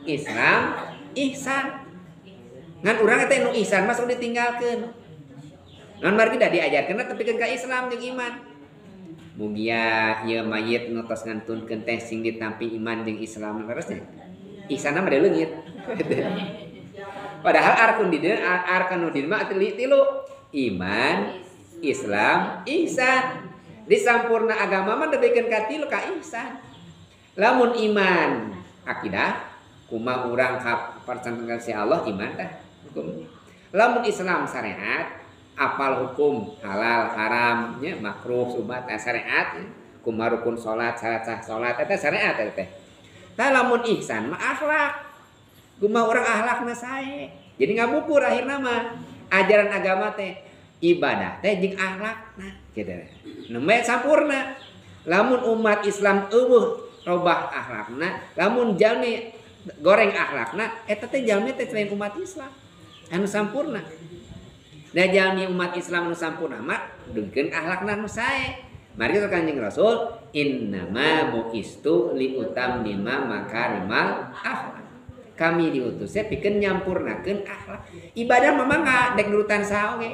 Islam ihsan. Ngan urang teh nu ihsan masuk ditinggalkeun. Non margi dah diajarkeun tepikeun ka Islam jeung iman. Mugia ieu mayit nu tos ngantunkeun teh sing ditampi iman jeung Islam terus teh. Ihsan mah da leungit. Padahal arkanun din mah tilu iman, Islam, ihsan. Disampurna agama mah debikeun ka tilu ka ihsan. Lamun iman akidah kumaha urang percaya ka Allah iman tah hukum. Lamun Islam syariat apal hukum halal haram nya makruh sunat syariat kumaha rukun salat syarat sah salat eta syariat teh. Tah lamun ihsan mah akhlak. Kumaha urang akhlakna sae. Jadi ngabukur akhirna mah ajaran agama teh ibadah teh jeung akhlakna kitu. Nembe sampurna. Lamun umat Islam eueuh robah akhlakna, lamun jalmi goreng akhlakna eta teh jalmi teh selain umat Islam anu sampurna. Da jalmi umat Islam anu sampurna mah dengkeun akhlakna anu sae. Mari kita Kanjeng Rasul innama buistu liutammima makarimal akhlak. Kami diutusnya pikeun nyampurnakeun akhlak. Ibadah mah mangga dek nurutan saha oge.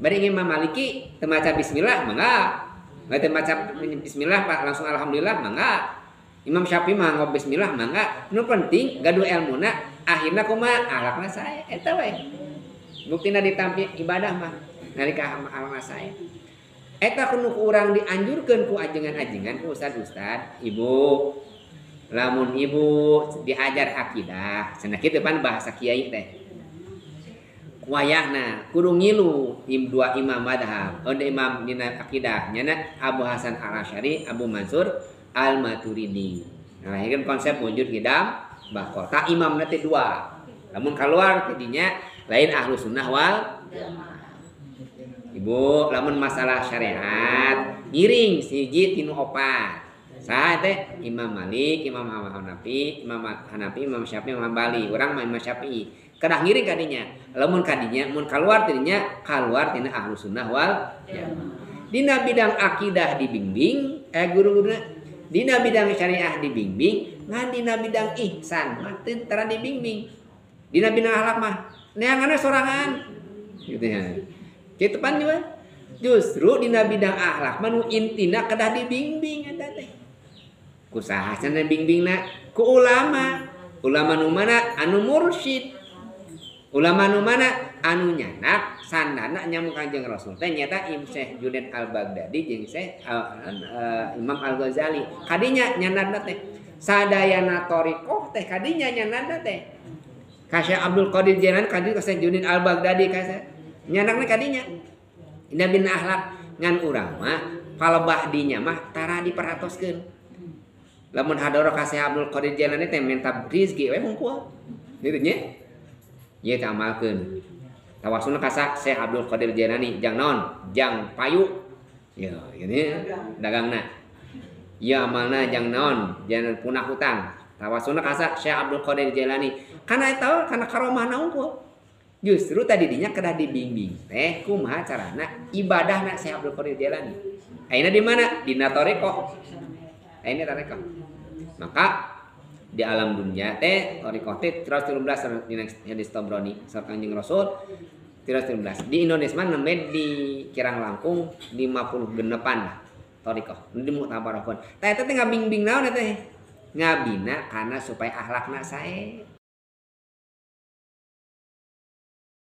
Bari Imam Maliki teu maca bismillah mangga. Teu maca bismillah Pak langsung alhamdulillah mangga. Imam Syafi'i mah ngomong bismillah mangga. Nu penting gaduh ilmuna akhirna kumaha akhlakna sae eta we. Buktina ditampi ibadah mah nalika amal sae. Eta kudu urang dianjurkeun ku ajengan-ajengan ku ustad-ustad, ibu. Lamun ibu diajar akidah, cenah kitu pan bahasa kiai teh. Wayahna kudu ngilu dua imam madhab, ada imam dina akidah nyana Abu Hasan Al-Asy'ari, Abu Mansur Al-Maturidi. Nah, ini kan konsep wujud ngidam bahwa tak imam nanti dua. Namun keluar tidinya lain ahlu sunnah wal jamaah. Ibu, lamun masalah syariat ngiring siji tinu opat. Saha teh Imam Malik, Imam Hanafi, Imam Syafi'i, Imam Hambali. Urang mah Imam Syafi'i. Kedah ngiring kadinya. Lamun kadinya mun keluar tidinya keluar tina ahlu sunnah wal jamaah. Dina bidang akidah dibimbing, guru-guruna dina bidang syariah dibimbing, ngan dina bidang ihsan mah teu tara dibimbing. Dina bidang akhlak mah neanganna sorangan. Gitu ya. Kitu pan juga. Justru dina bidang akhlak mah nu intina kedah dibimbing eta teh. Kusaha cenah bimbingna ku ulama. Ulama nu mana anu mursyid. Ulama nu mana anu nyanak sandana nyamuk Kanjeng Rasul teh nyata Imam Syekh Junaid Al-Baghdadi jeung Syekh Imam Al-Ghazali. Kadinya nyanadna teh sadayana thariqah teh kadinya nyanadna teh. Ka Syekh Abdul Qadir Jailani kadinya ka Syekh Junaid Al-Baghdadi ka nyanadna kadinya. Dina bin akhlak ngan urang mah palebah dinya mah tara diperhatoskeun. Lamun hadoro ka Syekh Abdul Qadir Jailani teh minta rezeki we hungkul. Ditu nya. Ieu teh amalkeun. Tawasulna ka Syekh Abdul Qadir Jailani jang naon? Jang payu. Ya, gini dagangna. Ieu amalna jang naon? Jangan punah hutang. Tawasulna ka Syekh Abdul Qadir Jailani. Kana eta kana karomahna hungkul. Justru tadi dinya kedah dibimbing teh kumaha carana ibadahna Syekh Abdul Qadir Jailani. Ayeuna di mana? Dina thariqah. Ayeuna thariqah. Maka di alam dunia teh thariqah teh 13 dina hadis Tabrani sareng Kanjeng Rasul 13. Di Indonesia mah nembe di Kirang Langkung 56an lah thariqah. Di Mu'tabarakun. Tah eta teh ngabing-bing naon eta teh? Ngabina kana supaya akhlakna sae.